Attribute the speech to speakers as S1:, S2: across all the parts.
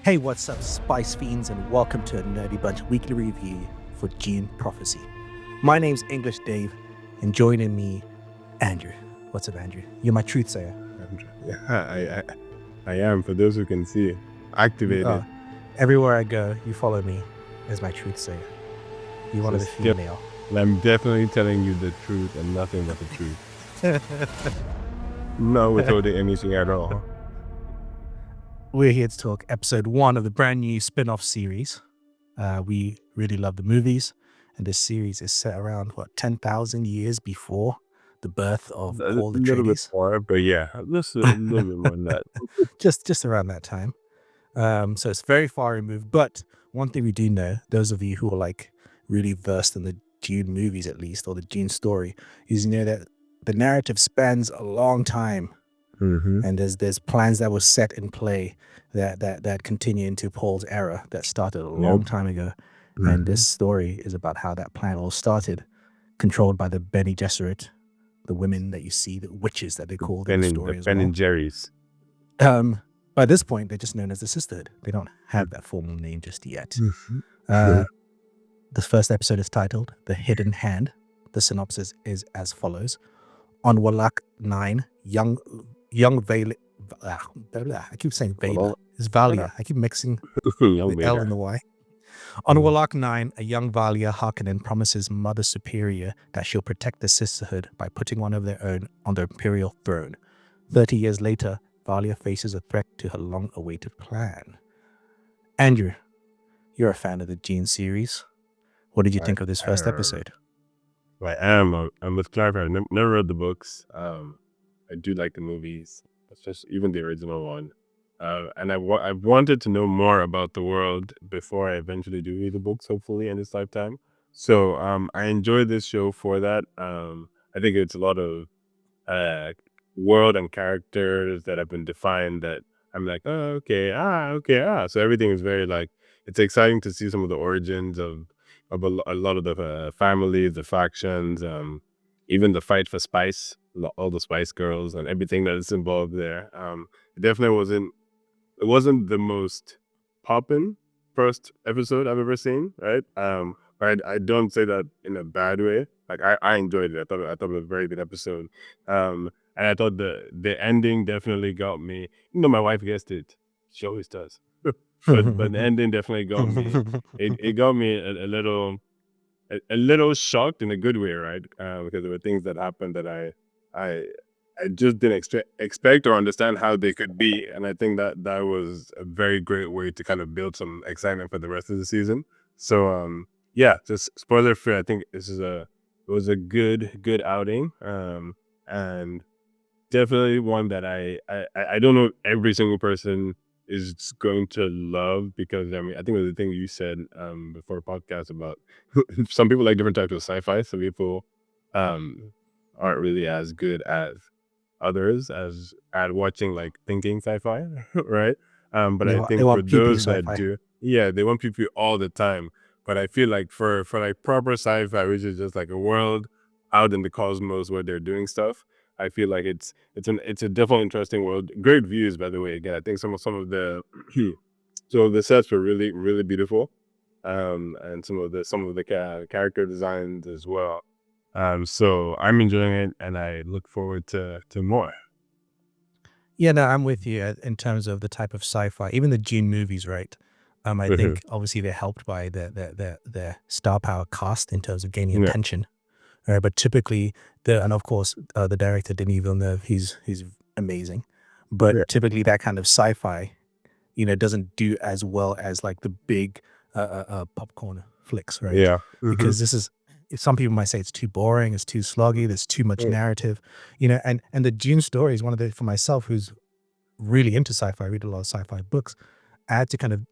S1: Hey, what's up, Spice Fiends, and welcome to a Nerdy Bunch weekly review for Dune Prophecy. My name's English Dave, and joining me, Andrew. What's up, Andrew? You're my truth sayer.
S2: Yeah, I am. For those who can see, activated.
S1: Everywhere I go, you follow me as my truth sayer. You're one of the female.
S2: I'm definitely telling you the truth and nothing but the truth. No withholding anything at all.
S1: We're here to talk episode 1 of the brand new spin-off series. We really love the movies, and this series is set around, 10,000 years before the birth of Paul Atreides.
S2: A little bit more, but yeah, just a little bit more than that.
S1: just around that time. So it's very far removed, but one thing we do know, those of you who are like really versed in the Dune movies at least, or the Dune story, is that the narrative spans a long time.
S2: Mm-hmm.
S1: And there's plans that were set in play that continue into Paul's era that started a long time ago. Mm-hmm. And this story is about how that plan all started, controlled by the Bene Gesserit, the women that you see, the witches that they called in the story as well.
S2: Ben and Jerry's.
S1: By this point, they're just known as the Sisterhood. They don't have that formal name just yet.
S2: Mm-hmm.
S1: The first episode is titled The Hidden Hand. The synopsis is as follows. On Wallach 9, young Valia, I keep saying Valia. It's Valia. I keep mixing the L and the Y. On Wallach 9, a young Valia Harkonnen promises Mother Superior that she'll protect the Sisterhood by putting one of their own on the Imperial throne. 30 years later, Valia faces a threat to her long-awaited plan. Andrew, you're a fan of the Dune series. What did you think of this first episode?
S2: I am. I must clarify. I never read the books. I do like the movies, especially even the original one. And I wanted to know more about the world before I eventually do read the books, hopefully in this lifetime. So I enjoy this show for that. I think it's a lot of world and characters that have been defined that I'm like, oh, okay. So everything is very like, it's exciting to see some of the origins of a lot of the families, the factions, even the fight for spice, all the Spice Girls and everything that is involved there. It definitely wasn't the most poppin' first episode I've ever seen, right? But I don't say that in a bad way. Like I enjoyed it. I thought it was a very good episode. And I thought the ending definitely got me. My wife guessed it. She always does. but the ending definitely got me. It got me a little shocked in a good way, right? Because there were things that happened that I just didn't expect or understand how they could be, and I think that was a very great way to kind of build some excitement for the rest of the season. So just spoiler free. I think it was a good outing, and definitely one that I don't know every single person is going to love, because I think it was the thing you said before the podcast about some people like different types of sci-fi. Some people aren't really as good as others at watching like thinking sci-fi, right? But I think for those that do, they want PP all the time. But I feel like for like proper sci-fi, which is just like a world out in the cosmos where they're doing stuff, I feel like it's a definitely interesting world. Great views, by the way. Again, I think some of the sets were really, really beautiful, and some of the character designs as well. So I'm enjoying it, and I look forward to more.
S1: Yeah, no, I'm with you in terms of the type of sci-fi, even the Dune movies, right? I think obviously they're helped by the star power cast in terms of gaining attention. But typically, and of course, the director Denis Villeneuve, he's amazing. But typically, that kind of sci-fi, doesn't do as well as like the big popcorn flicks, right?
S2: Yeah.
S1: Because this is, some people might say it's too boring, it's too sloggy, there's too much narrative, and the Dune story is one of the, for myself, who's really into sci-fi, I read a lot of sci-fi books. I had to kind of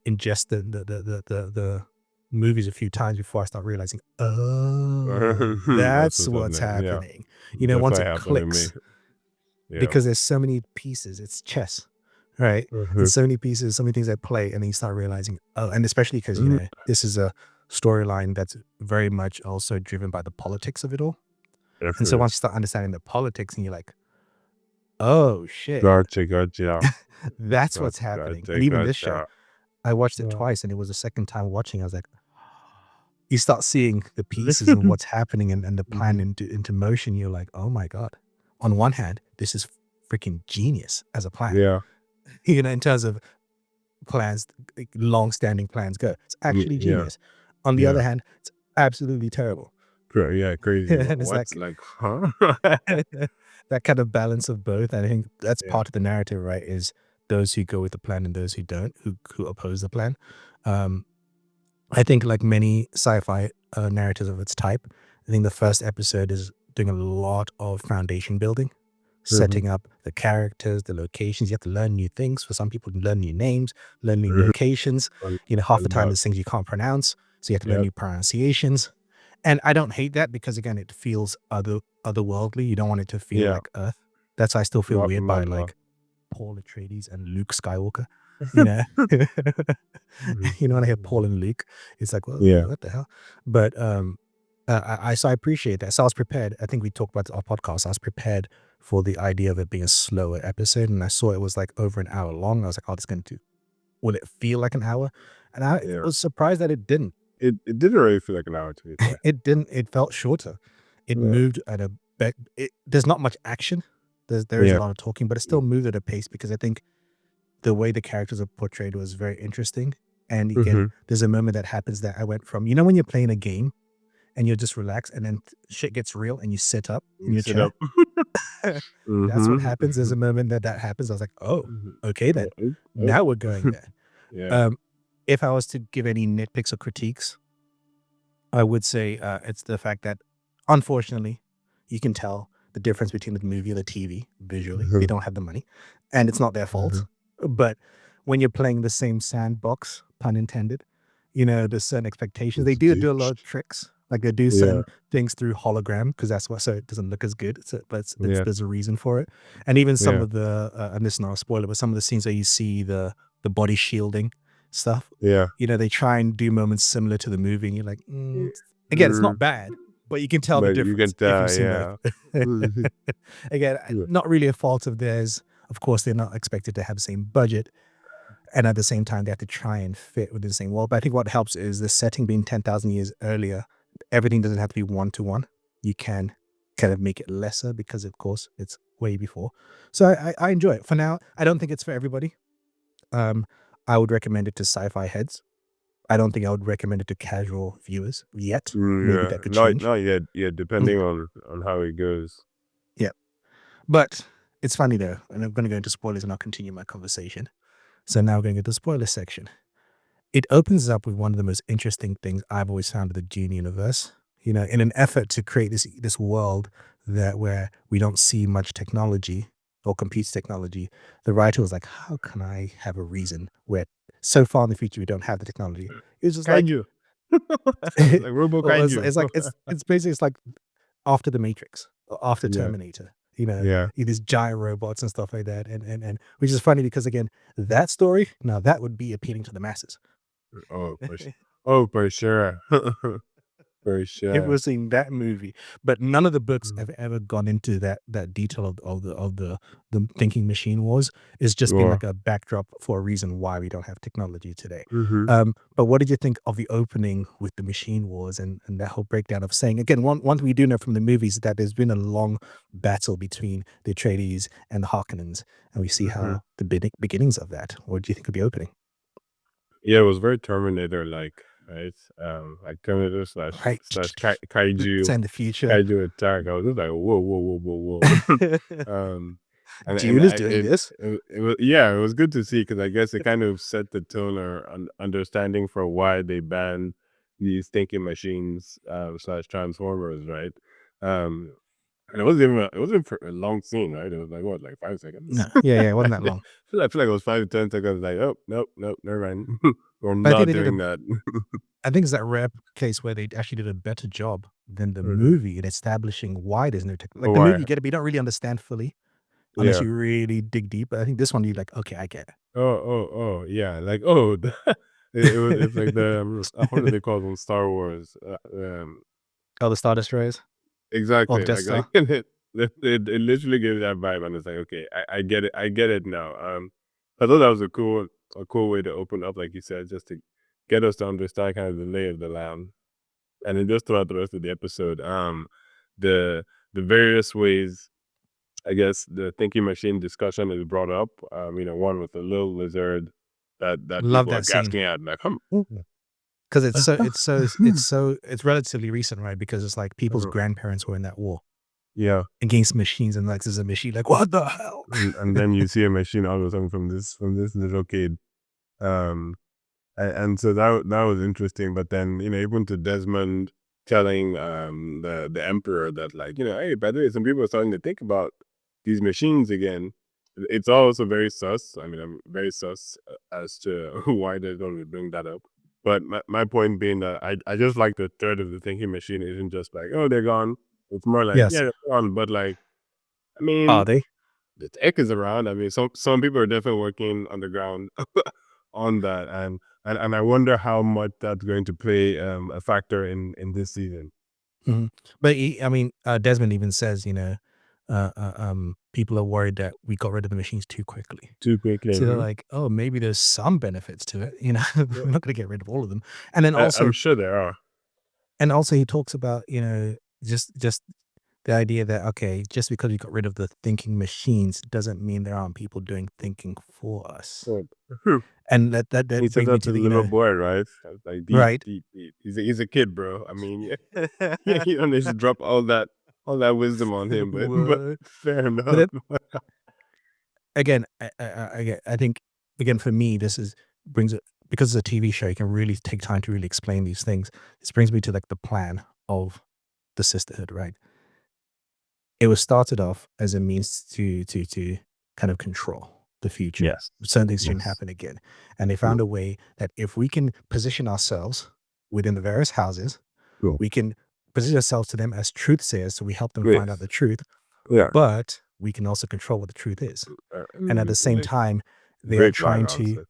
S1: ingest the movies a few times before I start realizing, that's what's happening. Once it clicks, because there's so many pieces, it's chess, right? There's so many pieces, so many things at play, and then you start realizing, and especially because this is a storyline that's very much also driven by the politics of it all. And so once you start understanding the politics, and you're like, Oh shit.
S2: Gotcha.
S1: That's what's happening. And even this show,
S2: Gotcha.
S1: I watched it
S2: Yeah.
S1: twice, and it was the second time watching. I was like, you start seeing the pieces and what's happening and the plan into motion. You're like, oh my God. On one hand, this is freaking genius as a plan.
S2: Yeah.
S1: In terms of plans, like, long-standing plans go. It's actually
S2: Yeah.
S1: genius. On the other hand, it's absolutely terrible.
S2: Yeah, crazy.
S1: And it's
S2: What's
S1: like
S2: huh?
S1: that kind of balance of both. And I think that's
S2: Yeah.
S1: part of the narrative, right? Is those who go with the plan and those who don't, who oppose the plan. I think, like many sci-fi narratives of its type, I think the first episode is doing a lot of foundation building, setting up the characters, the locations. You have to learn new things. For some people, learn new names, learn new locations. Half the time there's things you can't pronounce, so you have to learn new pronunciations. And I don't hate that because, again, it feels otherworldly. You don't want it to feel like Earth. That's why I still feel weird by like Paul Atreides and Luke Skywalker. When I hear Paul and Luke, it's like, well, what the hell? But I appreciate that. So I was prepared. I think we talked about our podcast. I was prepared for the idea of it being a slower episode, and I saw it was like over an hour long. I was like, oh, will it feel like an hour? And I was surprised that it didn't.
S2: It didn't really feel like an hour to me.
S1: It didn't. It felt shorter. It moved at a there's not much action. There is a lot of talking, but it still moved at a pace because I think the way the characters are portrayed was very interesting. And again, there's a moment that happens that I went from, when you're playing a game and you're just relaxed and then shit gets real and you sit up in your chair. That's what happens. There's a moment that happens. I was like, oh, okay then. Now we're going there. If I was to give any nitpicks or critiques, I would say it's the fact that, unfortunately, you can tell the difference between the movie and the TV visually. They don't have the money, and it's not their fault. But when you're playing the same sandbox, pun intended, there's certain expectations. They do a lot of tricks. Like they do certain things through hologram because that's what, so it doesn't look as good. But there's a reason for it. And even some of the, and this is not a spoiler, but some of the scenes where you see the body shielding stuff. They try and do moments similar to the movie, and you're like, again, it's not bad, but you can tell the difference.
S2: You can tell,
S1: if you've seen both. Again, not really a fault of theirs. Of course, they're not expected to have the same budget, and at the same time, they have to try and fit within the same world. But I think what helps is the setting being 10,000 years earlier. Everything doesn't have to be one-to-one. You can kind of make it lesser because, of course, it's way before. So I enjoy it. For now, I don't think it's for everybody. I would recommend it to sci-fi heads. I don't think I would recommend it to casual viewers yet. Maybe that could change.
S2: Not yet. Yeah, depending on how it goes.
S1: Yeah. But it's funny though, and I'm going to go into spoilers and I'll continue my conversation. So now we're going into the spoiler section. It opens up with one of the most interesting things I've always found of the Dune universe. In an effort to create this world where we don't see much technology or computer technology, the writer was like, how can I have a reason where so far in the future we don't have the technology? It's just
S2: kaiju. Like Robo Kaiju.
S1: It's basically, it's like after the Matrix, or after Terminator. These giant robots and stuff like that, and which is funny because, again, that story, now that would be appealing to the masses.
S2: For sure. For sure.
S1: If we're seeing that movie, but none of the books have ever gone into that detail of the thinking machine wars. It's just been like a backdrop for a reason why we don't have technology today. But what did you think of the opening with the machine wars and that whole breakdown of saying, again, one thing we do know from the movies is that there's been a long battle between the Atreides and the Harkonnens, and we see how the beginnings of that. What do you think of the opening?
S2: Yeah, it was very Terminator-like, right? Like Terminator slash kaiju.
S1: It's in the future.
S2: Kaiju attack. I was just like, whoa.
S1: Dune is doing this.
S2: It was good to see because I guess it kind of set the tone or understanding for why they banned these thinking machines slash transformers, right? And it wasn't for a long scene, right? It was like, what, like 5 seconds?
S1: No, it wasn't that long.
S2: I feel like it was 5 to 10 seconds. Like, oh, nope, never mind. We're not doing that.
S1: I think it's that rare case where they actually did a better job than the movie in establishing why there's no technology. Like the movie, you get it, but you don't really understand fully unless you really dig deep. But I think this one, you're like, okay, I get it.
S2: Oh, yeah. Like, it's like the, what do they call them? Star Wars.
S1: The Star Destroyers?
S2: Exactly.
S1: Death Star?
S2: it literally gives that vibe, and it's like, okay, I get it. I get it now. I thought that was a cool way to open up, like you said, just to get us to understand kind of the lay of the land, and then just throughout the rest of the episode, the various ways, I guess, the thinking machine discussion is brought up. One with the little lizard that
S1: Love
S2: people are
S1: that scene.
S2: gasping at, like,
S1: Because it's relatively recent, right? Because it's like people's grandparents were in that war
S2: yeah.
S1: against machines, and like there's a machine, like what the hell?
S2: And then you see a machine all of a sudden from this little kid. Um, and so that was interesting. But then even to Desmond telling the emperor that, like, hey, by the way, some people are starting to think about these machines again. It's also very sus. I mean, I'm very sus as to why they're going to bring that up. But my point being that I just like the threat of the thinking machine isn't just like, oh, they're gone. It's more like,
S1: Yes.
S2: yeah, they're gone, but like, I
S1: Are
S2: mean,
S1: they?
S2: the tech is around. I mean, some people are definitely working on the ground on that, and I wonder how much that's going to play a factor in this season.
S1: Mhm. But I mean, Desmond even says, people are worried that we got rid of the machines too quickly.
S2: Too quickly.
S1: So they're like, oh, maybe there's some benefits to it.
S2: Yeah.
S1: We're not going to get rid of all of them. And then
S2: I'm
S1: also,
S2: sure there are.
S1: he talks about, just the idea that, okay, just because we got rid of the thinking machines doesn't mean there aren't people doing thinking for us.
S2: Right. Mhm.
S1: And that
S2: He
S1: that
S2: said
S1: brings me
S2: that
S1: to
S2: to the
S1: the,
S2: little boy, right? I was like, deep,
S1: right.
S2: deep, deep. He's a kid, bro. I mean, yeah, yeah, you don't need to drop all that wisdom on him, but
S1: What?
S2: fair
S1: But
S2: enough.
S1: then again, I think again for me, this is brings it because it's a TV show. You can really take time to really explain these things. This brings me to like the plan of the sisterhood, right? It was started off as a means to kind of control the future.
S2: Yes.
S1: Certain things shouldn't
S2: Yes.
S1: happen again, and they
S2: Cool.
S1: found a way that if we can position ourselves within the various houses,
S2: Cool.
S1: we can position ourselves to them as truth sayers, so we help them find out
S2: Yes.
S1: the truth.
S2: Yeah.
S1: But we can also control what the truth is. And at the same
S2: Like,
S1: time, they are
S2: great line,
S1: trying to
S2: honestly.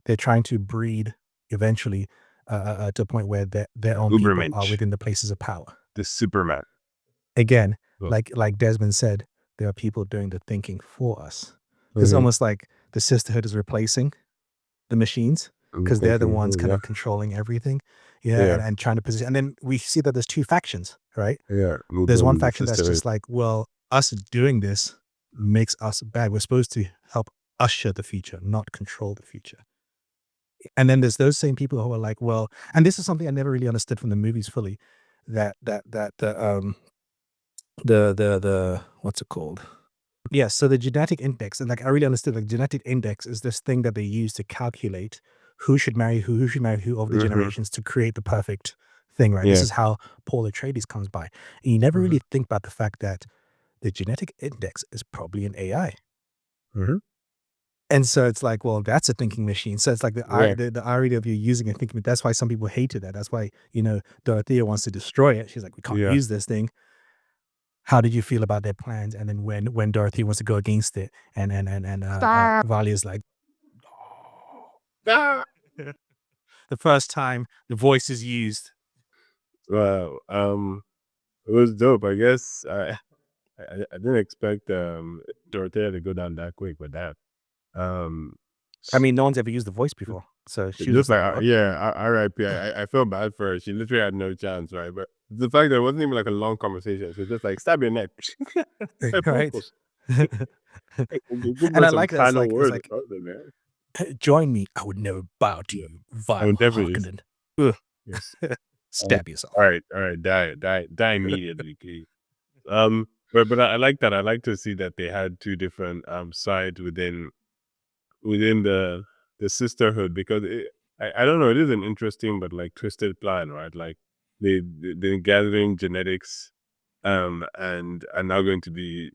S1: they're trying to breed eventually to a point where their own people are
S2: Ubermensch,
S1: within the places of power.
S2: the Superman.
S1: Again,
S2: Cool.
S1: like Desmond said, there are people doing the thinking for us. It's
S2: Mhm.
S1: almost like the sisterhood is replacing the machines
S2: I'm
S1: because they're the
S2: thinking,
S1: ones
S2: oh,
S1: kind
S2: yeah.
S1: of controlling everything. Yeah,
S2: Yeah.
S1: and trying to position. And then we see that there's two factions, right?
S2: Yeah.
S1: There's one
S2: The
S1: faction that's
S2: sisterhood.
S1: just like, well, us doing this makes us bad. We're supposed to help usher the future, not control the future. And then there's those same people who are like, well, and this is something I never really understood from the movies fully, that the what's it called? Yeah, so the genetic index, and like I really understood like genetic index is this thing that they use to calculate who should marry who over the
S2: Mhm.
S1: generations to create the perfect thing, right? This
S2: Yeah.
S1: is how Paul Atreides comes by. And you never
S2: Mhm.
S1: really think about the fact that the genetic index is probably an AI.
S2: Mhm.
S1: And so it's like, well, that's a thinking machine. So it's like
S2: Yeah.
S1: the irony of you using a thinking. That's why some people hated that. That's why Dorothea wants to destroy it. She's like, we can't
S2: Yeah.
S1: use this thing. How did you feel about their plans? And then when Dorothy wants to go against it, and
S2: Stop.
S1: Valia's like,
S2: Ah!
S1: the first time the voice is used.
S2: Well, it was dope. I guess I didn't expect Dorothea to go down that quick with that. Um,
S1: I mean, no one's ever used the voice before, so she was
S2: just
S1: just
S2: like
S1: like, what?
S2: yeah, R.I.P. I felt bad for her. She literally had no chance, right? But the fact that it wasn't even like a long conversation, she was just like, "Stab your neck." Hey,
S1: Right?
S2: purpose. Hey, give
S1: And
S2: her
S1: I
S2: some
S1: like that.
S2: final
S1: It's
S2: words or
S1: like,
S2: something, man.
S1: join me. I would never bow to
S2: Yeah,
S1: you,
S2: I
S1: vile
S2: would definitely.
S1: Harkonnen. Ugh.
S2: Yes.
S1: Stab yourself.
S2: All right, die immediately, please. But I like that. I like to see that they had two different sides within the sisterhood because I don't know, it is an interesting but like twisted plan, right? Like they're gathering genetics and are now going to be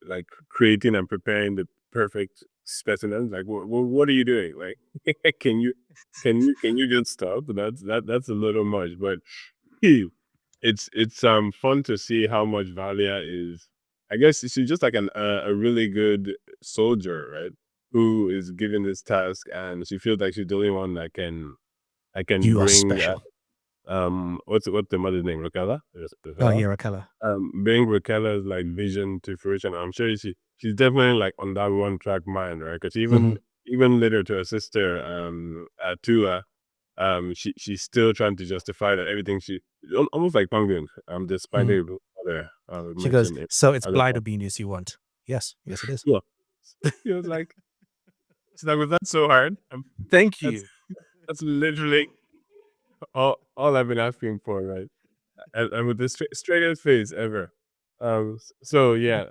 S2: like creating and preparing the perfect specimens. Like what are you doing? Like can you just stop? That's a little much, but phew, it's fun to see how much Valia is. I guess she's just like a really good soldier, right? Who is given this task, and she feels like she's the only one that can
S1: You are
S2: bring
S1: special.
S2: what's the mother's name? Raquel?
S1: Oh, yeah, Rakella.
S2: Bring Raquel's like vision to fruition. I'm sure she's definitely like on that one track mind, right? Because even later to her sister, Tua, she's still trying to justify that everything almost like Penguin, despite
S1: Mhm.
S2: the other
S1: She goes,
S2: mentioned it,
S1: so it's
S2: other
S1: blind obedience you want. Yes, yes, it is.
S2: yeah. He was like, she's like, was that so hard?
S1: Thank
S2: That's
S1: you.
S2: that's literally all I've been asking for, right? And with the straightest face ever. So yeah,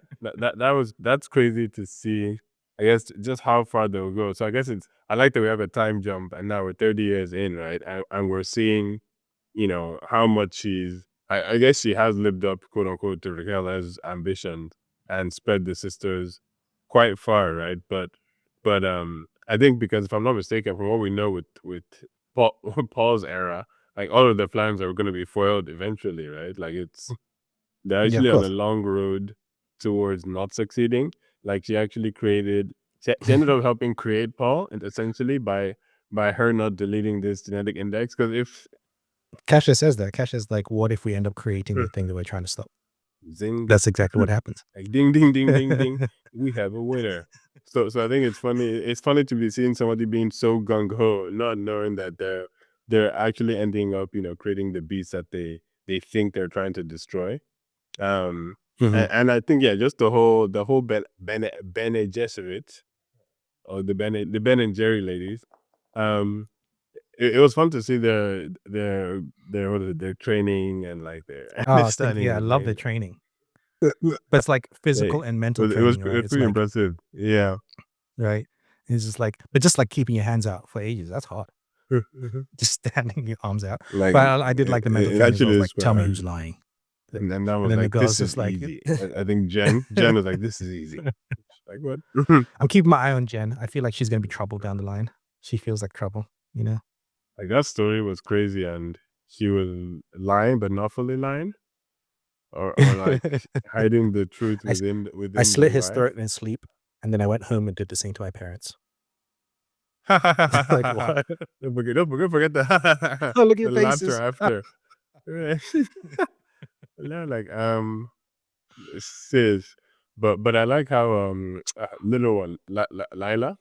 S2: that's crazy to see. I guess just how far they'll go. So I guess I like that we have a time jump, and now we're 30 years in, right? And we're seeing, how much I guess she has lived up, quote unquote, to Raquel's ambitions and spread the sisters quite far, right? But I think because if I'm not mistaken, from what we know with Paul, Paul's era, like all of the plans are going to be foiled eventually, right? Like they're
S1: Yeah, of
S2: actually on a
S1: course.
S2: long road towards not succeeding. Like she actually she ended up helping create Paul, and essentially by her not deleting this genetic index. Because if
S1: Kasha says that. Kasha's like, what if we end up creating the thing that we're trying to stop?
S2: zing,
S1: That's exactly what happens.
S2: like ding, ding, ding, ding, ding, we have a winner. So I think it's funny. It's funny to be seeing somebody being so gung ho, not knowing that they're actually ending up, creating the beast that they think they're trying to destroy. And I think just the whole Bene Gesserit, or the Ben and Jerry ladies. Um, it was fun to see their what is it, their training and like their
S1: Oh,
S2: understanding
S1: yeah, I
S2: of
S1: love the
S2: nature.
S1: training. But it's like
S2: Hey,
S1: physical and mental
S2: it was
S1: training, right? It's
S2: pretty
S1: like,
S2: impressive. Yeah.
S1: right? It's just like, but just like keeping your hands out for ages, that's hard. Just standing your arms out.
S2: Like
S1: But I did like the mental
S2: it
S1: training as well.
S2: actually
S1: It's
S2: is
S1: like,
S2: quite
S1: tell me
S2: hard.
S1: who's lying.
S2: And I
S1: And
S2: was
S1: then the
S2: like,
S1: girl's
S2: this
S1: just
S2: is
S1: like,
S2: easy. I think Jen was like, this is easy. Like what?
S1: I'm keeping my eye on Jen. I feel like she's going to be trouble down the line. She feels like trouble, you know?
S2: Like that story was crazy, and she was lying but not fully lying, or like hiding the truth
S1: I, s- I
S2: within the
S1: slit his
S2: lie.
S1: throat in sleep, and then I went home and did the same to my parents. Like, what?
S2: Don't forget the
S1: Oh, look at
S2: the
S1: your
S2: laughter
S1: faces.
S2: after. No, like sis, but I like how little one Lila,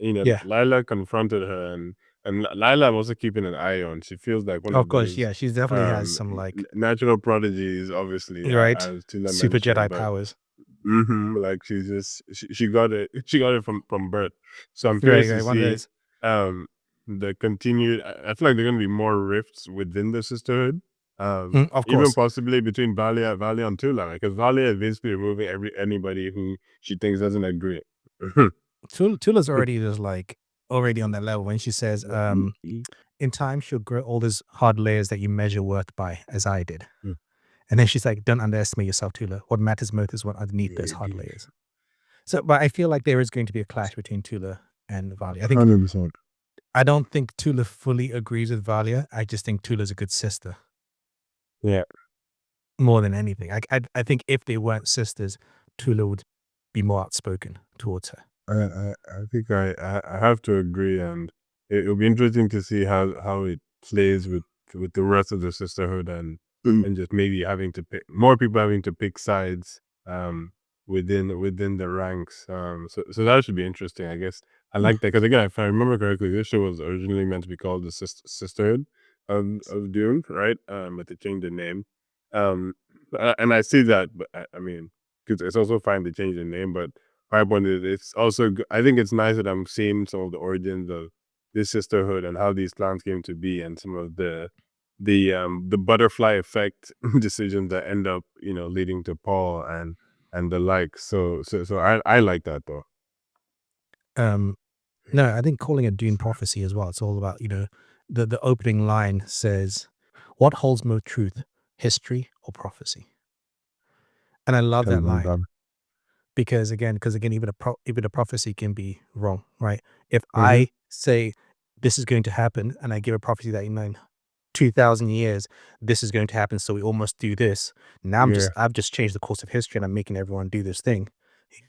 S1: Yeah.
S2: Lila confronted her, and Lila I'm also keeping an eye on. She feels like one
S1: Of
S2: of
S1: course,
S2: those
S1: yeah. She definitely has some, like,
S2: natural prodigies, obviously,
S1: right?
S2: as Tila
S1: Super
S2: mentioned,
S1: Jedi
S2: but
S1: powers.
S2: like she got it, she got it from birth. So I'm
S1: Right,
S2: curious to
S1: right. One of
S2: see
S1: those.
S2: um the continued. I feel like there are gonna be more rifts within the sisterhood.
S1: Of
S2: Even
S1: course.
S2: possibly between Valia and Tula, because Valia is basically removing anybody who she thinks doesn't agree.
S1: Tula's already just like already on that level when she says, in time she'll grow all those hard layers that you measure worth by, as I did. And then she's like, don't underestimate yourself, Tula. What matters most is what underneath those hard layers. So, but I feel like there is going to be a clash between Tula and Valia.
S2: 100%.
S1: I don't think Tula fully agrees with Valia. I just think Tula's a good sister
S2: Yeah.
S1: more than anything. I think if they weren't sisters, Tula would be more outspoken towards her.
S2: I think I have to agree, and it'll be interesting to see how it plays with the rest of the sisterhood, and just maybe having to pick more people having to pick sides within the ranks. So that should be interesting, I guess. I like that because, again, if I remember correctly, this show was originally meant to be called the Sisterhood of Dune, right? But they changed the name. And I see that, but I mean, because it's also fine to change the name, but my point is, it's also I think it's nice that I'm seeing some of the origins of this sisterhood and how these clans came to be, and some of the butterfly effect decisions that end up leading to Paul and the like. So I like that though.
S1: No, I think calling it Dune prophecy as well. It's all about, the opening line says, what holds more truth, history or prophecy? And I love that line because again, even a prophecy can be wrong, right? If I say this is going to happen and I give a prophecy that in 2,000 years, this is going to happen. So we almost do this. Now
S2: Yeah,
S1: I've just changed the course of history and I'm making everyone do this thing,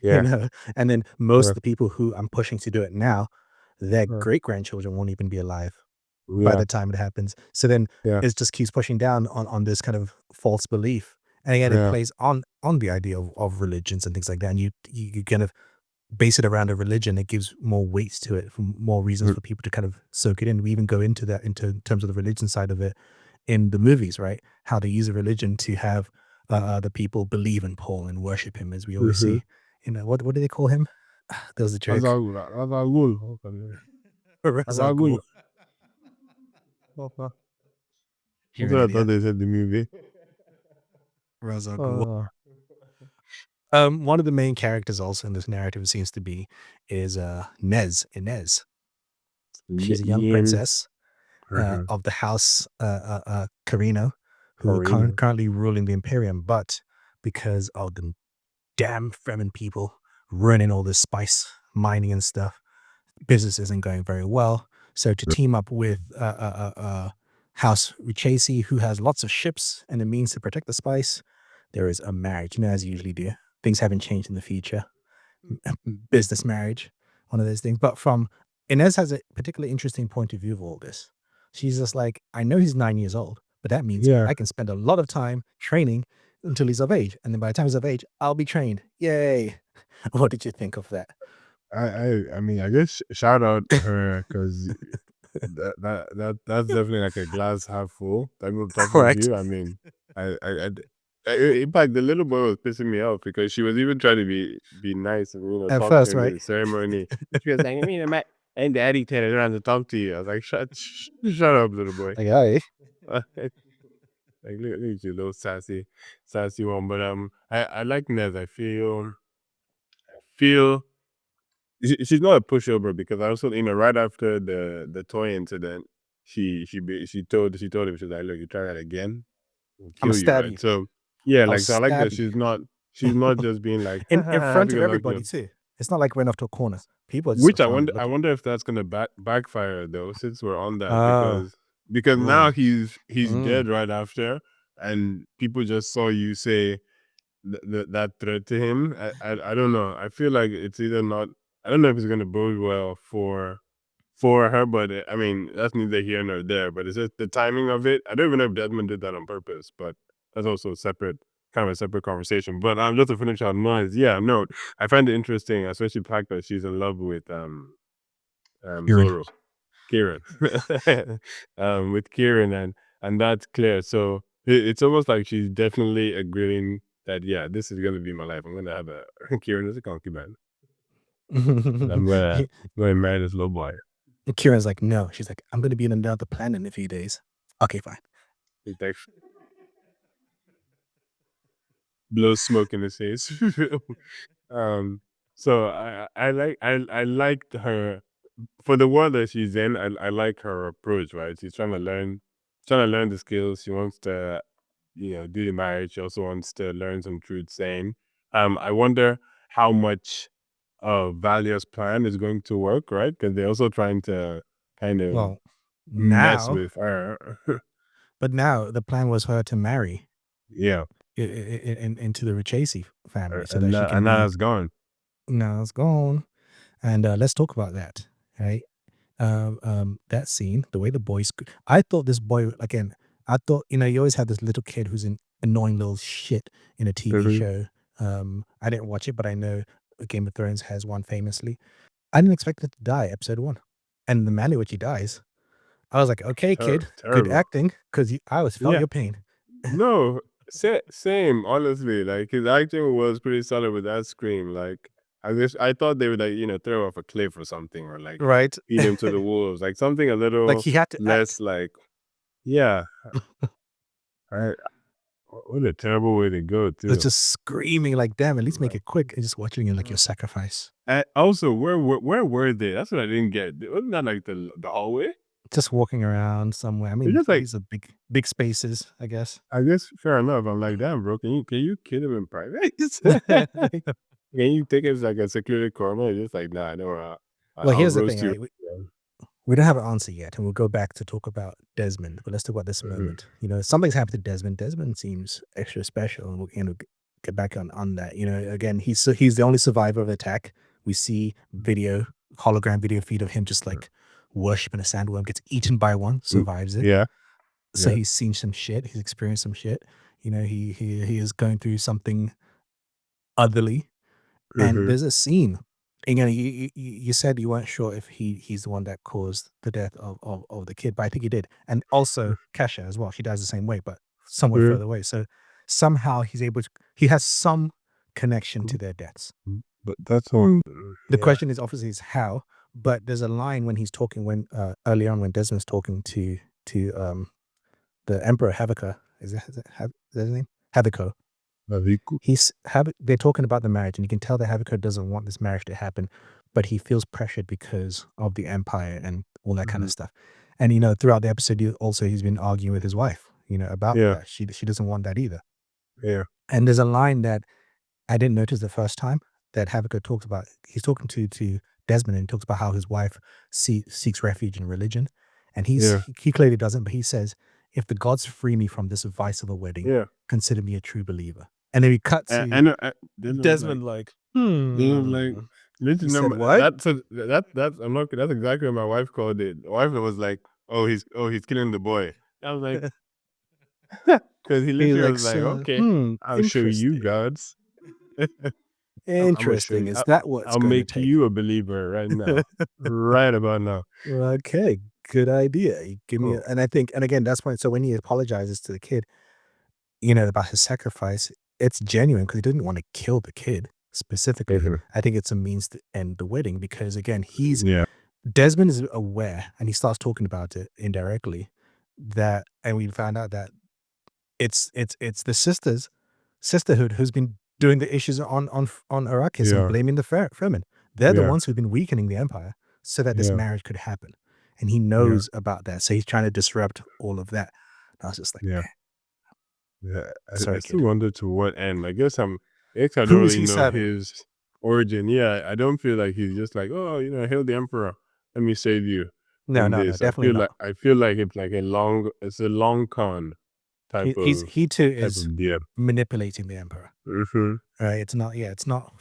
S2: yeah,
S1: and then most of
S2: correct.
S1: the people who I'm pushing to do it now, their
S2: Uh,
S1: great grandchildren won't even be alive. by
S2: Yeah.
S1: the time it happens. So then
S2: Yeah.
S1: it just keeps pushing down on this kind of false belief. And again, it
S2: Yeah.
S1: plays on the idea of religions and things like that. And you kind of base it around a religion. It gives more weight to it, for more reasons
S2: Mm.
S1: for people to kind of soak it in. We even go into that into terms of the religion side of it in the movies, right? How they use a religion to have the people believe in Paul and worship him, as we always
S2: Mhm.
S1: see. You know, what do they call him? There was a joke.
S2: Razagul, Razagul. Okay.
S1: Ra's al
S2: Razagul.
S1: Ghul.
S2: Okay.
S1: You're
S2: That's
S1: an
S2: what I thought
S1: idiot.
S2: they said in the movie.
S1: Ra's al Ghul.
S2: Uh,
S1: One of the main characters also in this narrative seems to be is Inez. She's a young
S2: Ian.
S1: princess
S2: Mhm.
S1: of the house Carino, who are
S2: Corrino.
S1: currently ruling the Imperium, but because of the damn Fremen people running all this spice mining and stuff, business isn't going very well. So to team up with House Richesi, who has lots of ships and the means to protect the spice, there is a marriage. You know, as you usually do. Things haven't changed in the future. Business marriage, one of those things. But from Inez has a particularly interesting point of view of all this. She's just like, I know he's 9 years old, but that means
S2: Yeah.
S1: I can spend a lot of time training until he's of age. And then by the time he's of age, I'll be trained. Yay. What did you think of that?
S2: I mean, I guess shout out her because that's definitely like a glass half full type of
S1: Correct.
S2: view. I mean, in fact, the little boy was pissing me off because she was even trying to be nice and
S1: At
S2: talk to
S1: first,
S2: him in
S1: right?
S2: the ceremony. She was like, "I mean, and daddy turned around to talk to you." I was like, shut up, little boy."
S1: Like, hey.
S2: Like look at you, little sassy one. But I like Nez. I feel she's not a pushover because I also right after the toy incident, she told him, she's like, look, you try that again, we'll
S1: I'm gonna
S2: kill you,
S1: stab
S2: right?
S1: you.
S2: So yeah,
S1: I'll
S2: like so I like
S1: stab
S2: that
S1: you.
S2: she's not just being like
S1: In front
S2: happy
S1: of
S2: go lucky.
S1: everybody too. It's not like we're off to a corner. People just
S2: Which I
S1: around
S2: wonder
S1: it
S2: I
S1: looking.
S2: wonder if that's gonna backfire though, since we're on that,
S1: Oh.
S2: because now
S1: Mm.
S2: he's
S1: Mm.
S2: dead right after, and people just saw you say that threat to him. I don't know. I feel like it's either not. I don't know if it's gonna bode well for her, but I mean that's neither here nor there. But it's just the timing of it. I don't even know if Desmond did that on purpose, but that's also a separate conversation. But just to finish out mine, yeah, no, I find it interesting, especially the fact that she's in love with
S1: Urine.
S2: Zoro, Kieran, with Kieran, and that's clear. So it's almost like she's definitely agreeing that yeah, this is gonna be my life. I'm gonna have a Kieran as a concubine, and I'm gonna marry this little boy.
S1: And Kieran's like, no. She's like, I'm gonna be in another planet in a few days. Okay, fine.
S2: He takes blows smoke in his face. um, so I liked her for the world that she's in. I like her approach. Right, she's trying to learn the skills. She wants to do the marriage. She also wants to learn some truth saying. I wonder how much Valia's plan is going to work, right? Because they're also trying to kind of
S1: Well,
S2: mess
S1: now,
S2: with her.
S1: but now the plan was for her to marry
S2: Yeah,
S1: into the Richesi family so that
S2: and
S1: she can
S2: now
S1: be.
S2: it's gone.
S1: Now it's gone. And let's talk about that, right? That scene, the way the boy, I thought this boy again. I thought you always have this little kid who's an annoying little shit in a TV
S2: Mhm.
S1: show. I didn't watch it, but I know Game of Thrones has one famously. I didn't expect it to die episode 1, and the manner in which he dies, I was like, okay, kid, good
S2: Terrible.
S1: acting, because I always felt
S2: Yeah.
S1: your pain.
S2: No, same. Honestly, like his acting was pretty solid with that scream. Like I thought they would throw off a cliff or something, or like
S1: Right?
S2: feed him to the wolves, like something a
S1: Like
S2: little
S1: he had to
S2: less
S1: act.
S2: like yeah. I, what a terrible way to go
S1: It's
S2: too.
S1: just screaming like, damn, at least make
S2: Like,
S1: it quick and just watching it like your sacrifice.
S2: and also, where were they? That's what I didn't get. Wasn't that like the hallway?
S1: Just walking around somewhere. I
S2: It's
S1: mean,
S2: just like
S1: these are big spaces, I guess.
S2: I guess fair enough. I'm like, damn, bro, can you kid him in private? Like, can you take it as like a secluded corner? It's just like, nah, no,
S1: Well,
S2: I'll
S1: here's the thing,
S2: roast you.
S1: right? We don't have an answer yet, and we'll go back to talk about Desmond, but let's talk about this
S2: Mhm.
S1: moment. Something's happened to Desmond. Desmond seems extra special, and we'll get back on that. Again, he's the only survivor of the attack. We see hologram video feed of him just like worshiping a sandworm, gets eaten by one, survives it.
S2: Yeah.
S1: So
S2: Yeah.
S1: he's seen some shit. He's experienced some shit. You know, he is going through something otherly. And there's a scene. And, you know, you said you weren't sure if he's the one that caused the death of the kid, but I think he did. And also Kesha as well. She dies the same way, but somewhere further away. So somehow he has some connection to their deaths.
S2: But that's all.
S1: The question is obviously is how, but there's a line when he's talking early on when Desmond's talking to the Emperor Havika. Is that his name? Haviko. They're talking about the marriage, and you can tell that Haviko doesn't want this marriage to happen, but he feels pressured because of the empire and all that kind of stuff. And you know, throughout the episode, he's been arguing with his wife, you know, about that. She doesn't want that either.
S2: Yeah.
S1: And there's a line that I didn't notice the first time that Haviko talks about. He's talking to Desmond, and he talks about how his wife seeks refuge in religion, and he clearly doesn't, but he says, "If the gods free me from this vice of a wedding, consider me a true believer." And then we cut to Desmond like,
S2: Like,
S1: he said, what?
S2: That's exactly what my wife called it. My wife was like, "Oh, he's killing the boy." I was like, because he literally was like, "Okay, I'll show you gods."
S1: Interesting. Is that what's
S2: I'll
S1: going
S2: make
S1: to take?
S2: you a believer right now, right about now.
S1: Okay, good idea. You give me, and I think, and again, that's when. So when he apologizes to the kid, you know, about his sacrifice, it's genuine because he didn't want to kill the kid specifically. I think it's a means to end the wedding because again, Desmond is aware, and he starts talking about it indirectly. And we found out that it's the sisterhood who's been doing the issues on Arrakis and blaming the Fremen. They're the ones who've been weakening the empire so that this marriage could happen, and he knows about that. So he's trying to disrupt all of that. And I was just like, man.
S2: I still wonder to what end. I guess I don't
S1: Who is
S2: really
S1: he
S2: know
S1: serving?
S2: his origin. Yeah, I don't feel like he's just like, oh, you know, hail the emperor, let me save you.
S1: No, definitely not.
S2: I feel like it's like a long con type of.
S1: He too is manipulating the emperor. Right? It's not. Yeah, it's not.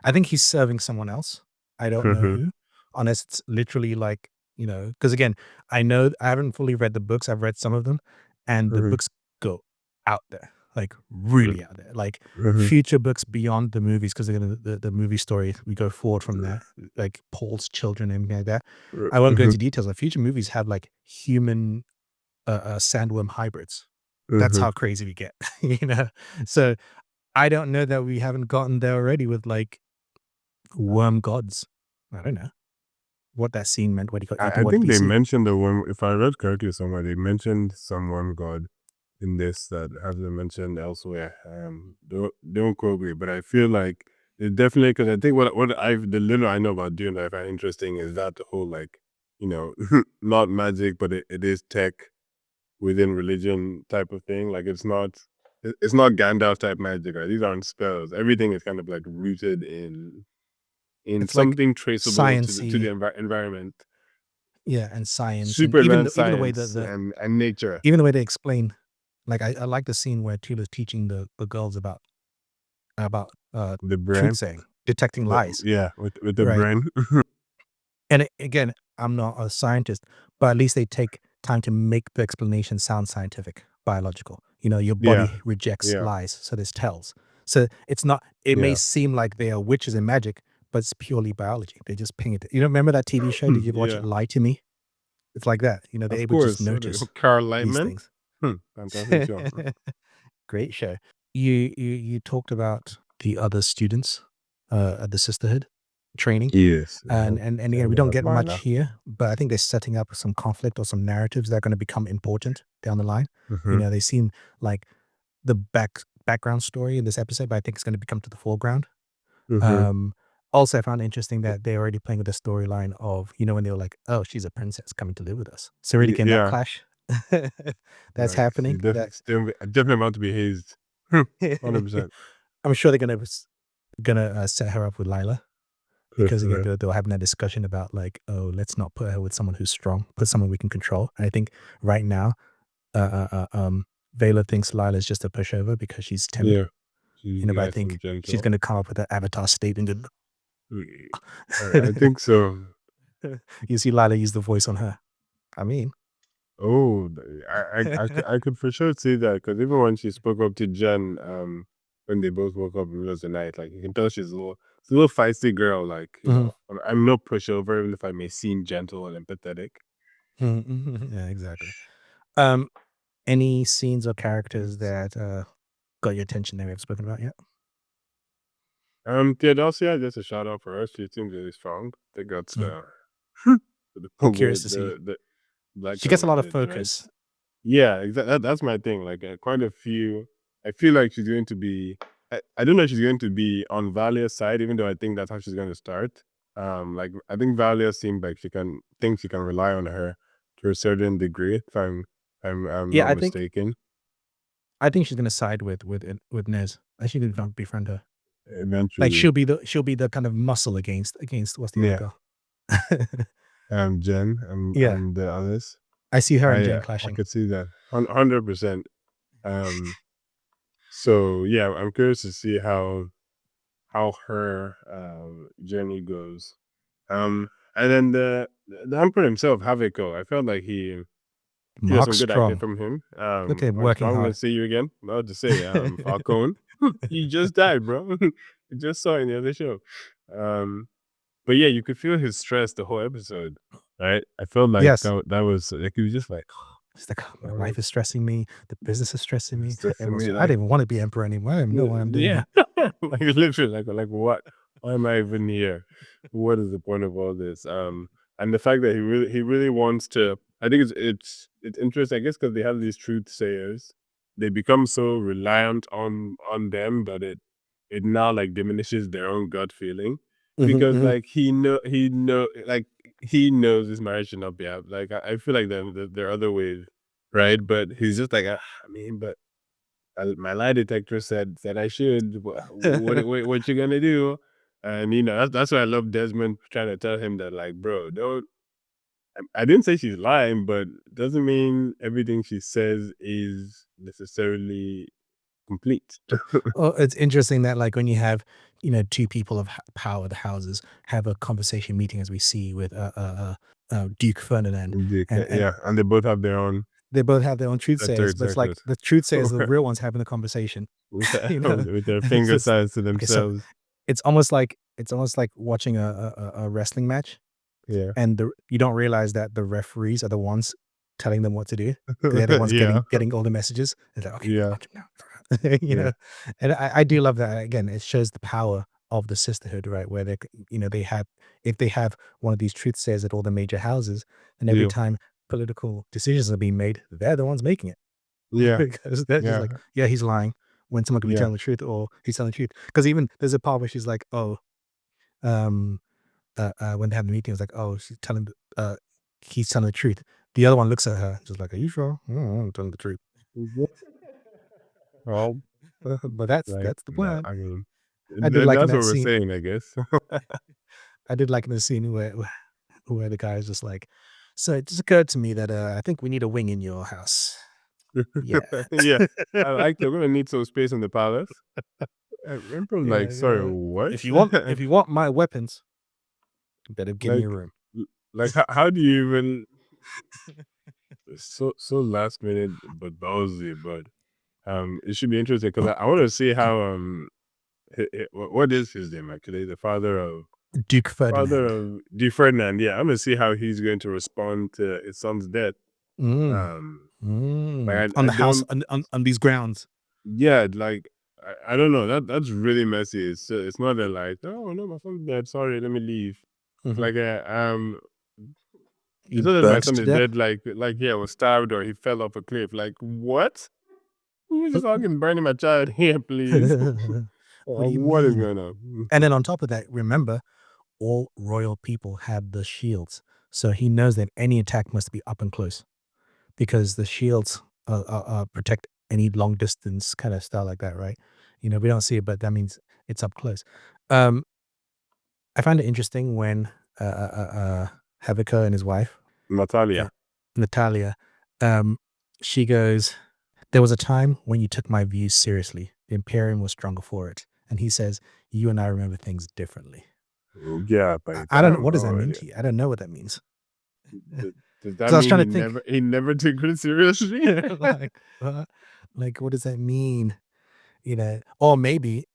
S1: I think he's serving someone else. I don't know who, unless it's literally like, you know, because again, I haven't fully read the books. I've read some of them, and the books go out there, like really out there, like future books beyond the movies, because the movie story, we go forward from that, like Paul's children and like that. I won't go into details. The future movies have like human sandworm hybrids. That's how crazy we get, you know? So I don't know that we haven't gotten there already with like worm gods. I don't know what that scene meant.
S2: I think they mentioned the worm. If I read correctly somewhere, they mentioned some worm god in this that hasn't mentioned elsewhere. Don't quote me, but I feel like it definitely, because I think the little I know about Dune that I find interesting is that the whole, like, you know, not magic, but it is tech within religion type of thing. Like it's not Gandalf type magic, right? These aren't spells. Everything is kind of like rooted in something like traceable to the environment.
S1: Yeah, and science,
S2: super
S1: and
S2: advanced science, the way and nature.
S1: Even the way they explain, like I like the scene where Tula's teaching the girls about
S2: the brain,
S1: truth saying, detecting lies.
S2: With the brain.
S1: And again, I'm not a scientist, but at least they take time to make the explanation sound scientific, biological. You know, your body rejects lies, so there's tells. So it's not. It may seem like they are witches in magic, but it's purely biology. They just ping it. You know, remember that TV show? Did you watch it? Lie to Me. It's like that. You know, they're able to just notice
S2: Carl
S1: these
S2: Lightman.
S1: things.
S2: Fantastic show.
S1: Great show. You talked about the other students at the sisterhood training.
S2: Yes.
S1: And again, we don't get much here, but I think they're setting up some conflict or some narratives that are going to become important down the line. You know, they seem like the background story in this episode, but I think it's going to become to the foreground. Also, I found it interesting that they're already playing with the storyline of, you know, when they were like, oh, she's a princess coming to live with us. So already getting that clash. That's happening.
S2: Definitely about to be hazed. 100%.
S1: I'm sure they're gonna set her up with Lila, because again, they'll have that discussion about like, oh, let's not put her with someone who's strong, put someone we can control. And I think right now, Vela thinks Lila's just a pushover because she's timid.
S2: Yeah.
S1: You know, but I think she's gonna come up with an avatar state and
S2: I think so.
S1: You see Lila use the voice on her. I mean,
S2: Oh, I could for sure see that because even when she spoke up to Jen, when they both woke up in the middle of the night, like you can tell she's a little feisty girl. Like I'm no pushover, even if I may seem gentle and empathetic.
S1: yeah, exactly. Any scenes or characters that got your attention that we have spoken about yet?
S2: Theodosia, just a shout out for her. She seems really strong. I think that's the
S1: I'm
S2: way
S1: curious to see.
S2: the black
S1: She gets a
S2: girl
S1: lot of
S2: did, right?
S1: focus.
S2: Yeah, exactly. That's my thing. Like quite a few. I feel like she's going to be. I don't know if she's going to be on Valia's side, even though I think that's how she's going to start. Like I think Valia seems like she can rely on her to a certain degree. If I'm
S1: Yeah,
S2: not mistaken.
S1: I think she's gonna side with Nez. I think she's gonna befriend her. Like
S2: Eventually,
S1: she'll be the kind of muscle against what's the other
S2: yeah.
S1: girl?
S2: Jen
S1: Yeah,
S2: and the others.
S1: I see her and Jen
S2: I
S1: clashing.
S2: could see that 100%. So yeah, I'm curious to see how her journey goes. And then the Emperor himself, Haviko, I felt like he was
S1: Mark
S2: some good acting
S1: Strong.
S2: from him.
S1: Look at him
S2: Mark
S1: working
S2: Strong,
S1: hard.
S2: let's see you again. About to say, Falcone, you just died, bro. You just saw it in the other show. But yeah, you could feel his stress the whole episode, right? I felt like
S1: Yes.
S2: that was like he was just like,
S1: It's like my life is stressing me. The business is stressing me.
S2: stressing me,
S1: I
S2: like,
S1: didn't even want to be emperor anymore. I don't know why I'm doing
S2: yeah,
S1: it.
S2: like literally, like what? Why am I even here? What is the point of all this? And the fact that he really wants to. I think it's interesting. I guess because they have these truth sayers, they become so reliant on them that it now like diminishes their own gut feeling because like he knows his marriage should not be out. Like I feel like there are other ways, right? But he's just like, I mean, but my lie detector said I should. What you gonna do? And that's why I love Desmond trying to tell him that, like, bro, don't. I didn't say she's lying, but doesn't mean everything she says is necessarily complete.
S1: Well, it's interesting that like when you have two people of power, the houses have a conversation meeting, as we see with Duke Ferdinand, and
S2: Yeah, and they both have their own
S1: they both have their own truth sayers,
S2: third
S1: but it's like
S2: sectors
S1: the truth sayers are the real ones having the conversation.
S2: with their
S1: It's
S2: finger
S1: just
S2: size to
S1: okay. So
S2: themselves.
S1: it's almost like watching a wrestling match,
S2: Yeah,
S1: and you don't realize that the referees are the ones telling them what to do. They're the ones
S2: yeah,
S1: getting all the messages. They're like, okay,
S2: yeah,
S1: watch him now.
S2: yeah,
S1: And I do love that. Again, it shows the power of the sisterhood, right? Where they have, if they have one of these truth sayers at all the major houses, and every
S2: yeah,
S1: time political decisions are being made, they're the ones making it.
S2: yeah,
S1: Because they're just
S2: yeah,
S1: like, yeah, he's lying when someone could be
S2: yeah.
S1: telling the truth, or he's telling the truth. Because even there's a part where she's like, oh, um, when they have the meeting, it's like, oh, he's telling the truth. The other one looks at her, just like, are you sure? I'm telling the truth.
S2: Well,
S1: But that's
S2: like,
S1: the plan.
S2: I mean,
S1: I did like in
S2: that's what
S1: that
S2: we're
S1: scene.
S2: saying, I guess.
S1: I did like in the scene where the guy is just like, so it just occurred to me that I think we need a wing in your house. Yeah.
S2: Yeah, I like that. We're gonna need some space in the palace. I remember,
S1: Yeah,
S2: like, sorry,
S1: yeah.
S2: what?
S1: If you want my weapons, you better give me
S2: Like,
S1: a room.
S2: how do you even so last minute but ballsy? But it should be interesting because I want to see how what is his name actually? The
S1: Duke Ferdinand.
S2: D. Ferdinand. Yeah, I'm gonna see how he's going to respond to his son's death.
S1: Mm.
S2: Um, like
S1: Mm. On
S2: I
S1: the house
S2: don't.
S1: on these grounds.
S2: Yeah, like I don't know. That's really messy. It's not that like, oh no, my son's dead. Sorry, let me leave. It's
S1: Mhm.
S2: like
S1: He
S2: it's not that my
S1: burnt
S2: son
S1: to
S2: is
S1: death.
S2: dead. Like yeah, was stabbed or he fell off a cliff. Like what? Who's just fucking burning my child here, please?
S1: What do you
S2: What is
S1: mean?
S2: going on?
S1: And then on top of that, remember, all royal people have the shields. So he knows that any attack must be up and close because the shields protect any long distance kind of style like that, right? We don't see it, but that means it's up close. Um, I find it interesting when Havika and his wife, uh,
S2: Natalia.
S1: Natalia, um, she goes, there was a time when you took my views seriously. The Imperium was stronger for it. And he says, you and I remember things differently.
S2: Yeah, by the
S1: I don't know.
S2: time.
S1: What does that
S2: Oh,
S1: mean
S2: yeah.
S1: to you? I don't know what that means.
S2: Does
S1: Because
S2: that
S1: I was
S2: mean
S1: trying
S2: he
S1: to think,
S2: never took it seriously?
S1: uh, like, what does that mean? Or maybe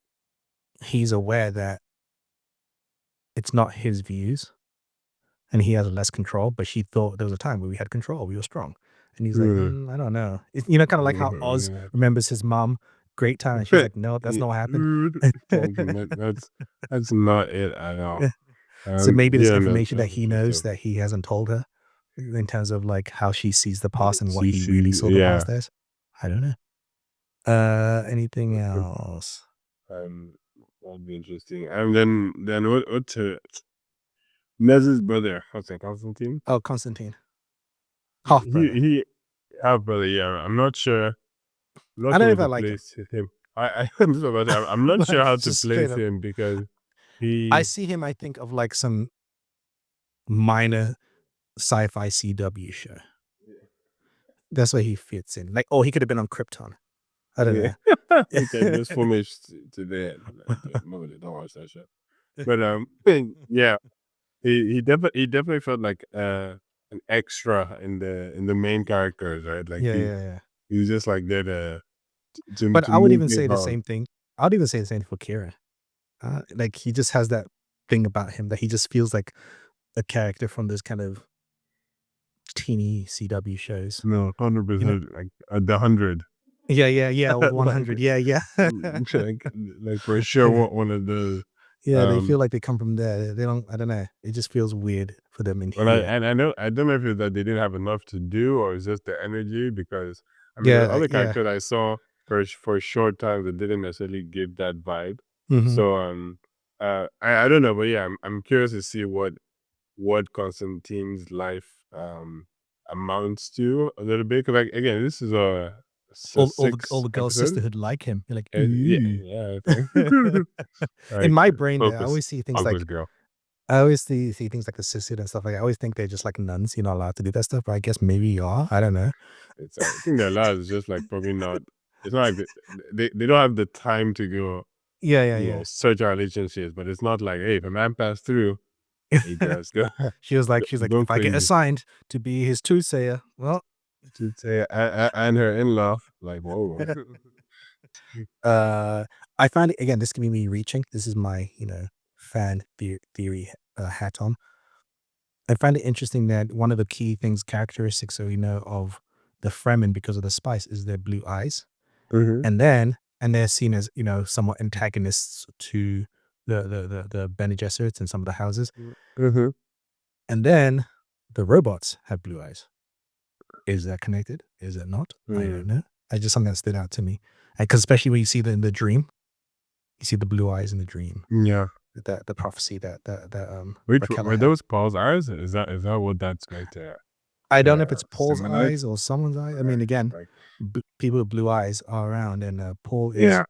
S1: he's aware that it's not his views and he has less control, but she thought there was a time where we had control, we were strong. And he's like, I don't know. It's, kind of like how Oz remembers his mom, great time. And she's like, no, that's not what happened.
S2: That's not it at all.
S1: So maybe there's
S2: Yeah,
S1: information that
S2: that's
S1: he knows
S2: interesting.
S1: that he hasn't told her in terms of like how she sees the past and what he
S2: She,
S1: really saw the
S2: yeah.
S1: past as. I don't know. Anything else?
S2: That'd be interesting. And then what to Nez's brother, what's that, Constantine?
S1: Oh, Constantine. Half brother.
S2: He half brother, yeah. I'm not sure. I'm
S1: I
S2: not
S1: don't know
S2: sure
S1: if
S2: what
S1: I
S2: to
S1: like him.
S2: place him. I'm just about to say, I'm not sure
S1: Like,
S2: how to
S1: just straight
S2: place
S1: up.
S2: him because
S1: I see him, I think, of like some minor sci-fi CW show. That's where he fits in. Like, he could have been on Krypton. I don't know.
S2: Okay, just finished today. Don't watch that show. But yeah, he definitely felt like an extra in the main characters, right? Like
S1: Yeah.
S2: he was just like there to
S1: But I would
S2: move
S1: even say
S2: things
S1: the
S2: on.
S1: same thing. I would even say the same for Kira. Like he just has that thing about him that he just feels like a character from those kind of teeny CW shows.
S2: No, 100%, like the 100.
S1: Yeah. Old
S2: like,
S1: 100. Yeah.
S2: like for sure, one of the
S1: Yeah, they feel like they come from there. They don't. I don't know. It just feels weird for them in
S2: Well,
S1: here.
S2: I don't know if it's that they didn't have enough to do or it's just the energy because I mean the
S1: Yeah.
S2: other characters I saw for a short time that didn't necessarily give that vibe.
S1: Mm-hmm.
S2: So I don't know, but yeah, I'm curious to see what Constantine's life amounts to a little bit. Cause like again, this is a
S1: All
S2: six
S1: the girls'
S2: episode.
S1: sisterhood like him. You're like,
S2: Yeah, I think.
S1: in
S2: Like
S1: my brain, I
S2: focus,
S1: always see things
S2: focus,
S1: like
S2: girl.
S1: I always see things like the sisterhood and stuff like that. I always think they're just like nuns. You're not allowed to do that stuff, but I guess maybe you are. I don't know.
S2: It's I think their lives is just like probably not. It's not like they don't have the time to go,
S1: Yeah.
S2: search our relationships. But it's not like, hey, if a man passed through, he just go
S1: She's like,
S2: go
S1: if I get
S2: crazy.
S1: assigned to be his soothsayer, well,
S2: To say and her in law, like whoa.
S1: I find it again. This can be me reaching. This is my fan theory hat on. I find it interesting that one of the key things, characteristics, so of the Fremen because of the spice is their blue eyes,
S2: Mm-hmm.
S1: and they're seen as somewhat antagonists to the Bene Gesserits and some of the houses,
S2: Mm-hmm.
S1: and then the robots have blue eyes. Is that connected? Is it not? I don't know. I just something that stood out to me, because especially when you see in the dream, you see the blue eyes in the dream.
S2: Yeah.
S1: The prophecy that
S2: Which
S1: Raquel
S2: were
S1: had.
S2: those Paul's eyes? Is that what that's meant to?
S1: I don't know if it's Paul's
S2: symbolize?
S1: eyes or someone's eyes. I mean, again,
S2: Like
S1: people with blue eyes are around, and Paul is.
S2: yeah.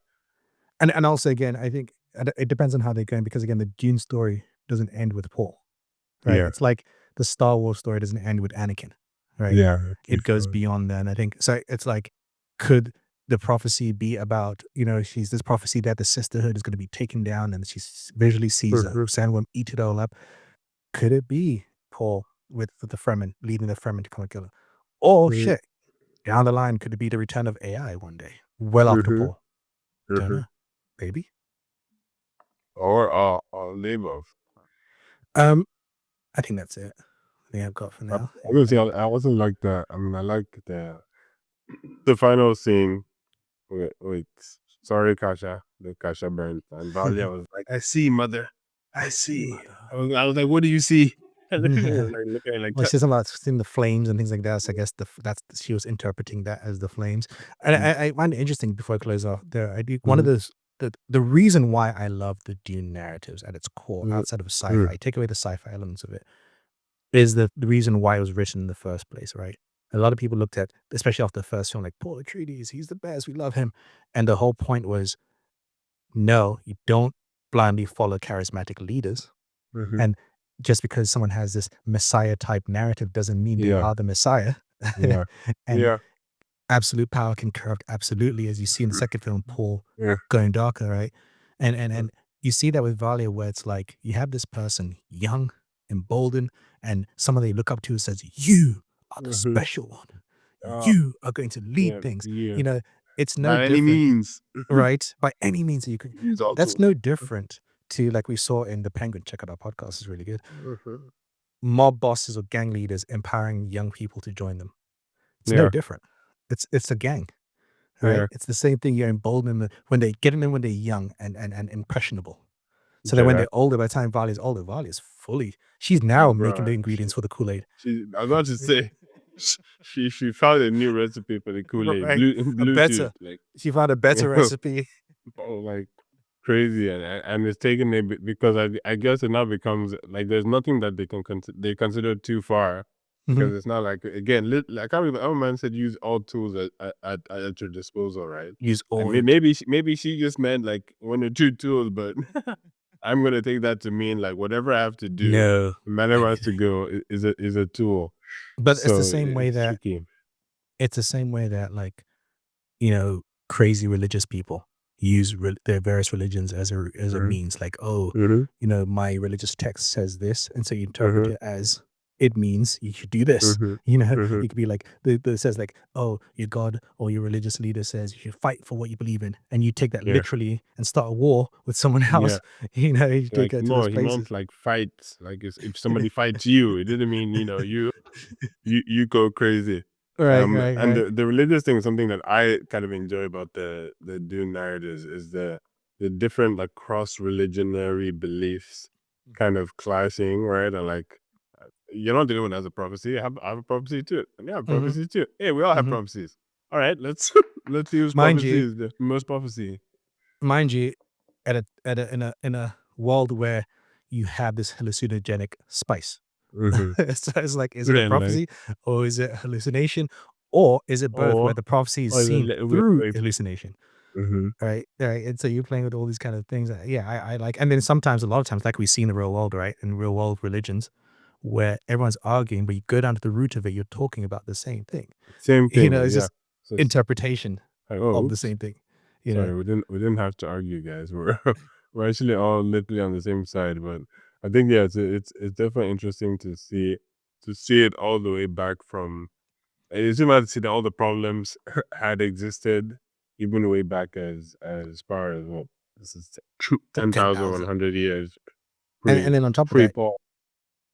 S1: And also, again, I think it depends on how they're going, because again, the Dune story doesn't end with Paul, right?
S2: Yeah.
S1: It's like the Star Wars story doesn't end with Anakin, right?
S2: Yeah.
S1: It goes beyond that. And I think so. It's like, could the prophecy be about she's this prophecy that the sisterhood is going to be taken down, and she visually sees a sandworm eat it all up? Could it be Paul with the Fremen, leading the Fremen to come and kill her? Oh shit! Down the line, could it be the return of AI one day? Well after Paul. Don't know. Maybe.
S2: Or the above.
S1: I think that's it. I think I've got for now.
S2: I was gonna say I wasn't like that. I mean, I like the final scene with sorry Kasha, the Kasha burns, and Valia was like, "I see, mother, I see." I was like, "What do you see?" And like looking like
S1: Well, she says something about seeing the flames and things like that. So I guess that's she was interpreting that as the flames. And I find it interesting, before I close off there, I do one of those the reason why I love the Dune narratives at its core, outside of sci-fi, take away the sci-fi elements of it, is the reason why it was written in the first place, right? A lot of people looked at, especially after the first film, like, Paul Atreides, he's the best, we love him. And the whole point was, no, you don't blindly follow charismatic leaders. And just because someone has this Messiah type narrative doesn't mean they are the Messiah. And absolute power can corrupt absolutely, as you see in the second film, Paul going darker, right? And you see that with Valia, where it's like you have this person young, emboldened, and someone they look up to says, "You are the
S2: Mhm.
S1: special one.
S2: Uh,
S1: You are going to lead
S2: yeah,
S1: things."
S2: yeah.
S1: You know, it's no
S2: By any
S1: different,
S2: means.
S1: right? By any means that you can.
S2: Use all
S1: That's
S2: tools.
S1: no different to like we saw in the Penguin. Check out our podcast; it's really good.
S2: Mhm.
S1: Mob bosses or gang leaders empowering young people to join them. It's no
S2: Yeah,
S1: different. It's a gang, right?
S2: yeah,
S1: It's the same thing. You're emboldening them when they get in them when they're young and impressionable. So that when
S2: yeah.
S1: they're older, by the time Valia's older, Valia's fully. She's now making
S2: Bruh,
S1: the ingredients for the Kool-Aid.
S2: I was about to say, she found a new recipe for the Kool-Aid,
S1: Right. A
S2: Bluetooth,
S1: better.
S2: like,
S1: She found a better recipe.
S2: oh, like crazy, and it's taken it because I guess it now becomes like there's nothing that they consider too far
S1: Mhm.
S2: because it's not like again like our man said use all tools at your disposal, right?
S1: Use
S2: And
S1: all it.
S2: maybe she just meant like one or two tools, but I'm gonna take that to mean like whatever I have to do,
S1: No.
S2: no matter where has to go, is a tool.
S1: But it's the
S2: So
S1: same way
S2: it's
S1: that
S2: tricky.
S1: like, you know, crazy religious people use their various religions as a
S2: Mhm,
S1: means. Like, oh,
S2: mhm,
S1: you know, my religious text says this, and so you interpret
S2: mhm,
S1: it as it means you should do this.
S2: mhm,
S1: You know,
S2: mhm.
S1: it could be like it says like, oh, your God or your religious leader says you should fight for what you believe in, and you take that
S2: Yeah,
S1: literally and start a war with someone
S2: yeah.
S1: else. You know, you take
S2: Like
S1: that to
S2: no,
S1: those
S2: he
S1: places.
S2: meant like fight. Like if somebody fights you, it didn't mean you go crazy.
S1: Right, right,
S2: And
S1: right.
S2: the religious thing is something that I kind of enjoy about the Dune narratives is the different like cross religionary beliefs kind of clashing, right? And like you're not the only one that has a prophecy. I have a prophecy too, and you have
S1: Hmm.
S2: prophecies too. Hey, we all have
S1: Hmm.
S2: prophecies. All right, let's let's use
S1: Mind you,
S2: prophecies. The most prophecy.
S1: mind you, in a world where you have this hallucinogenic spice.
S2: Mm-hmm.
S1: So it's like, is it a
S2: Then like
S1: prophecy or is it a hallucination? Or is it both where
S2: or
S1: the prophecy is
S2: or the
S1: seen
S2: wait,
S1: through
S2: wait.
S1: hallucination?
S2: Mm-hmm.
S1: Right. Right. And so you're playing with all these kind of things. Yeah, I like, and then sometimes, a lot of times, like we see in the real world, right? In real world religions, where everyone's arguing, but you go down to the root of it, you're talking about the same thing.
S2: Same
S1: You
S2: thing,
S1: know, it's
S2: yeah.
S1: just
S2: So it's
S1: interpretation
S2: like, oh,
S1: of the
S2: oops.
S1: same thing, you know?
S2: Sorry, we didn't have to argue, guys. We're we're actually all literally on the same side. But I think yeah, it's definitely interesting to see it all the way back from. It's about to see that all the problems had existed even way back as far as what this is
S1: 10,000.
S2: 10,100 years
S1: And then on top of
S2: pre
S1: that,
S2: Paul.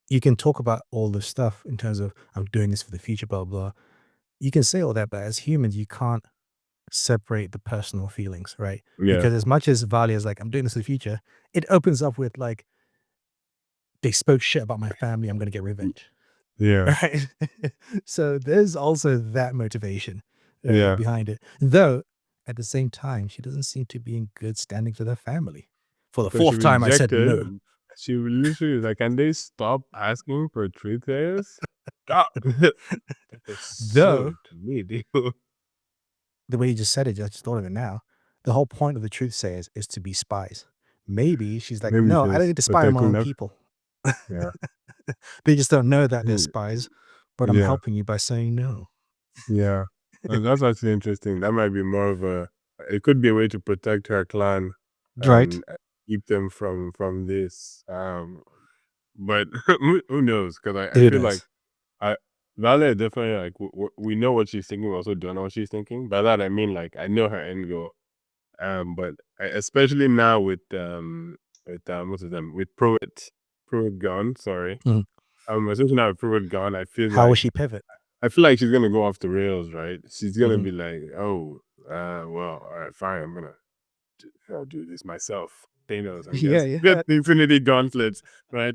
S1: you can talk about all this stuff in terms of, I'm doing this for the future, blah, blah. You can say all that, but as humans, you can't separate the personal feelings, right?
S2: Yeah,
S1: Because as much as Valia is like, I'm doing this in the future, it opens up with like, they spoke shit about my family, I'm gonna get
S2: y-
S1: revenge.
S2: yeah,
S1: Right? So there's also that motivation
S2: yeah.
S1: behind it. Though at the same time, she doesn't seem to be in good standing with her family. For the
S2: Because she
S1: fourth time, I said
S2: rejected.
S1: no.
S2: She literally was like, "Can they stop asking for truthers?" Ah, that is
S1: Though
S2: so to me, dude.
S1: the way you just said it, I just thought of it now. The whole point of the truth sayers is to be spies. Maybe she's like,
S2: Maybe
S1: no, I don't
S2: she's
S1: need to spy on my
S2: protecting
S1: own
S2: them.
S1: people.
S2: Yeah,
S1: They just don't know that they're
S2: Mm,
S1: spies, but I'm
S2: yeah,
S1: helping you by saying no.
S2: yeah. And that's actually interesting. That might be more of a. It could be a way to protect her clan
S1: Right?
S2: and keep them from this. But who knows? Because I
S1: Who
S2: feel like
S1: knows?
S2: I Vale definitely like we know what she's thinking. We also don't know what she's thinking. By that I mean like I know her end goal. But especially now with what's his name with Pruitt gone. Sorry.
S1: Mhm.
S2: Especially now with Pruitt gone,
S1: How will she pivot?
S2: I feel like she's gonna go off the rails, right? She's gonna
S1: Mhm.
S2: be like, oh, well, all right, fine. I'll do this myself. Thanos, I
S1: Yeah,
S2: guess. Get
S1: yeah.
S2: the Infinity Gauntlets, right?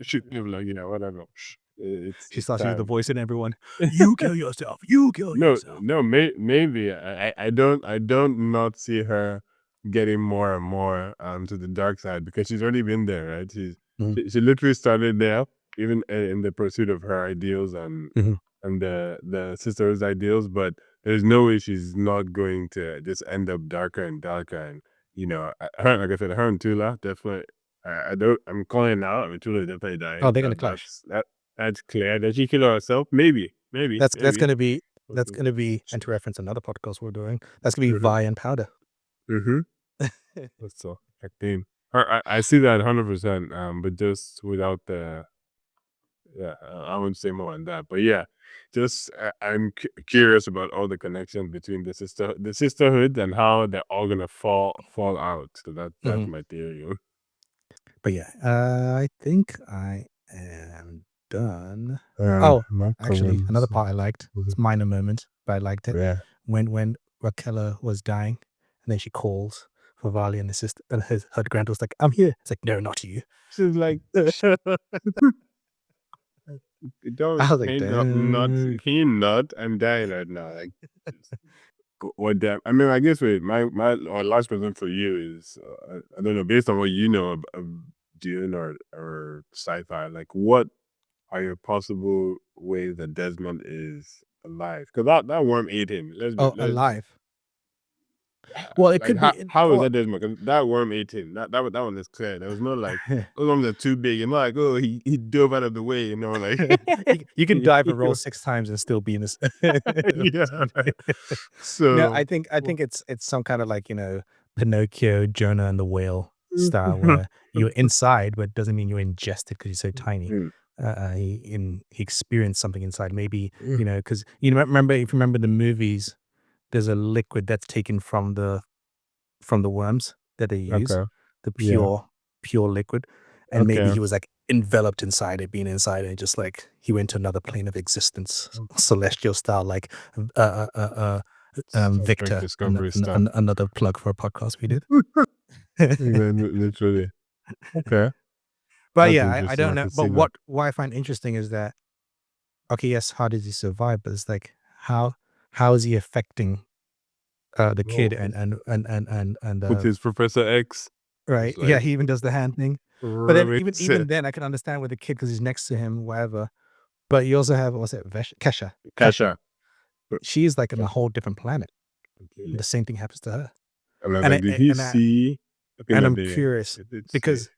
S2: Shoot him like whatever.
S1: She
S2: It's
S1: starts using the
S2: time.
S1: voice in everyone. You kill yourself. You kill
S2: No,
S1: yourself.
S2: no, maybe I don't not see her getting more and more to the dark side because she's already been there, right?
S1: Mhm.
S2: She literally started there, even in the pursuit of her ideals
S1: Mhm.
S2: and the sister's ideals. But there's no way she's not going to just end up darker and darker. And her, like I said, her and Tula definitely. I don't. I'm calling it now. I mean, Tula is definitely
S1: Oh,
S2: dying.
S1: they're gonna clash.
S2: That's clear. Did she kill herself? Maybe, maybe,
S1: That's
S2: maybe.
S1: gonna be and to reference another podcast we're doing, that's gonna be
S2: Mm-hmm.
S1: Vi and Powder.
S2: Mm-hmm. That's so. Like, damn. I see that 100%. But just without the I wouldn't say more on that. But yeah, just I'm curious about all the connections between the sisterhood and how they're all gonna fall out. So that's my theory.
S1: But yeah, I think I am done. Oh, actually, another part I liked. It's a minor moment, but I liked it.
S2: Yeah.
S1: When Raquella was dying, and then she calls for Vali, and her granddaughter's like, "I'm here." It's like, "No, not you."
S2: She's like, don't
S1: I was like,
S2: can you not? I'm dying right now. Like, what that? I mean, I guess my last question for you is, I don't know, based on what you know of Dune or sci-fi, like what are your possible ways that Desmond is alive? Because that worm ate him.
S1: alive. Well, it
S2: Like
S1: could be.
S2: how is that Desmond? 'Cause that worm ate him. That one is clear. There was no like those worms are too big. And not like, oh, he dove out of the way. Like
S1: you can dive and roll 6 times and still be in this.
S2: yeah.
S1: No,
S2: So
S1: I think it's some kind of like, Pinocchio, Jonah and the whale style where you're inside, but it doesn't mean you're ingested because you're so tiny. He experienced something inside. Maybe, because remember, if you remember the movies, there's a liquid that's taken from the worms that they use,
S2: okay.
S1: the
S2: Yeah.
S1: pure liquid, and maybe
S2: Okay.
S1: he was like enveloped inside it, being inside, and just like he went to another plane of existence, celestial style, like Victor,
S2: Discovery stuff.
S1: another plug for a podcast we did.
S2: Literally. Okay.
S1: But
S2: That's
S1: yeah, I
S2: interesting.
S1: don't
S2: I
S1: know.
S2: can
S1: But
S2: see that.
S1: what I find interesting is that, okay, yes, how did he survive? But it's like how is he affecting the kid and
S2: With his Professor X.
S1: right?
S2: It's
S1: Yeah,
S2: like
S1: he even does the hand thing. But then even then, I can understand with the kid because he's next to him, whatever. But you also have, what's it, Kesha.
S2: Kasha.
S1: She's like on a whole different planet.
S2: Completely.
S1: The same thing happens to her.
S2: And I was
S1: And
S2: like, did he see?
S1: and I'm curious because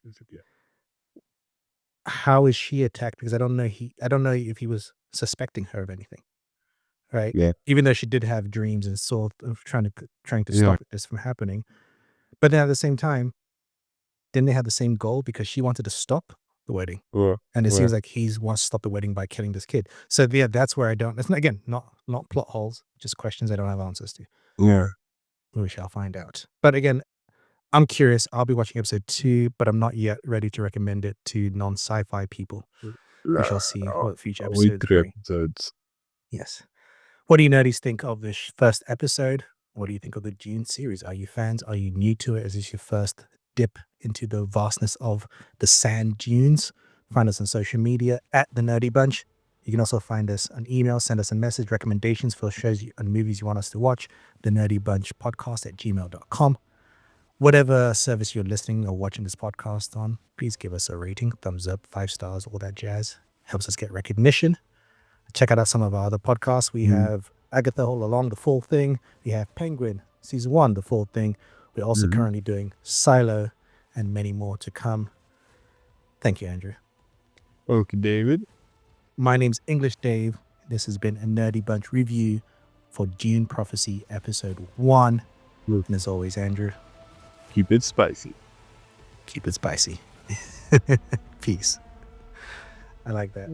S1: how is she attacked? Because I don't know if he was suspecting her of anything, right?
S2: Yeah.
S1: Even though she did have dreams and sort of trying to
S2: Yeah.
S1: stop this from happening, but then at the same time, didn't they have the same goal because she wanted to stop the wedding? And it seems like he wants to stop the wedding by killing this kid. So yeah, that's where I don't. It's not, again, not plot holes, just questions I don't have answers to.
S2: Yeah.
S1: We shall find out. But again, I'm curious. I'll be watching episode 2, but I'm not yet ready to recommend it to non-sci-fi people. We shall see what future episodes bring. Yes. What do you nerdies think of this first episode? What do you think of the Dune series? Are you fans? Are you new to it? Is this your first dip into the vastness of the sand dunes? Find us on social media at The Nerdy Bunch. You can also find us on email, send us a message, recommendations for shows and movies you want us to watch, thenerdybunchpodcast@gmail.com. Whatever service you're listening or watching this podcast on, please give us a rating, thumbs up, 5 stars, all that jazz. Helps us get recognition. Check out some of our other podcasts. We have Agatha All Along, the full thing. We have Penguin, season 1, the full thing. We're also currently doing Silo and many more to come. Thank you, Andrew.
S2: Okay, David.
S1: My name's English Dave. This has been a Nerdy Bunch review for Dune Prophecy episode 1. And as always, Andrew,
S2: keep it spicy.
S1: Keep it spicy. Peace. I like that.